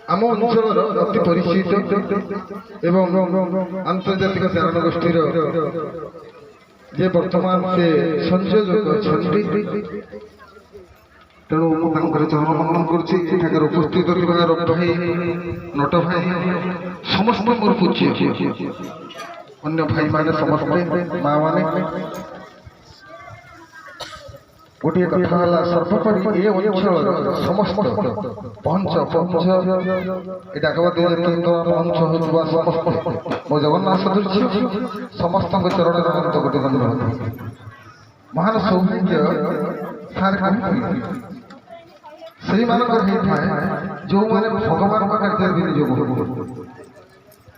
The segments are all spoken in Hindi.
आम अंचल अति परिचित एवं आंतर्जातिक चारण गोष्ठीर जे वर्तमान से संयोजक अच्छा तेणु मुझे चरण वंदन कर उपस्थित रब भाई नट भाई समस्त मोर पूज्य अन्य भाई माने समस्त माँ माने गोटे कथा सर्वोपरि ये अंचल समस्त पंच पंच ये डाकवादी पंच होगा समस्त मो जगन्नाथ सदृश समस्त चरण अनंत गोटे धन्यवाद महान सौभाग्य सार से जो मैंने भगवान कार्य विनियोग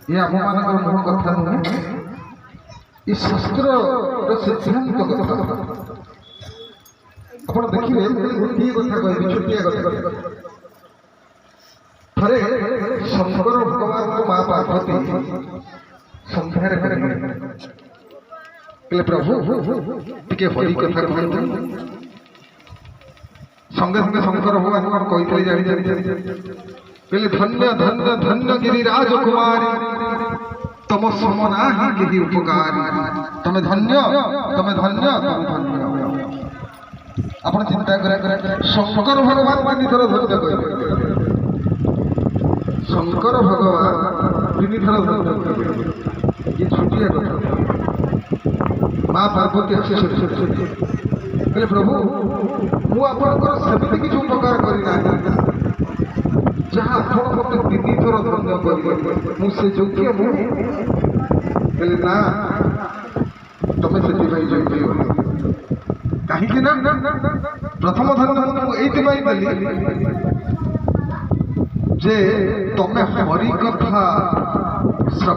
ये आम मान मुह कथा नुहे ये शास्त्र सिद्धांत कथा आप देखिए गोटे कथा कह छोटिया कथा थे शंकर भगवान को माँ पार्वती संध्यार कहले प्रभु टिके हरि कथा कहतु संगे संगे शंकर भगवान कही कहले धन्य धन्य धन्य गिरिराज कुमारी तम समना ही उपकारी तमें धन्य तमें धन्य तमें धन्य आपण चिंता करें शंकर भगवान तीन थर धन्य कहे शंकर भगवान तीन थर धन्य ये छोटिया कथा माँ पार्वती कहले प्रभु मु आपणकर सेमती किसी उपकार करना जहाँ आप मत तीन थर धन्य कर मुझे योग्य कहले ना तमें से योग्य कहीं ना प्रथम धन्य ये जे तमें हरि कथा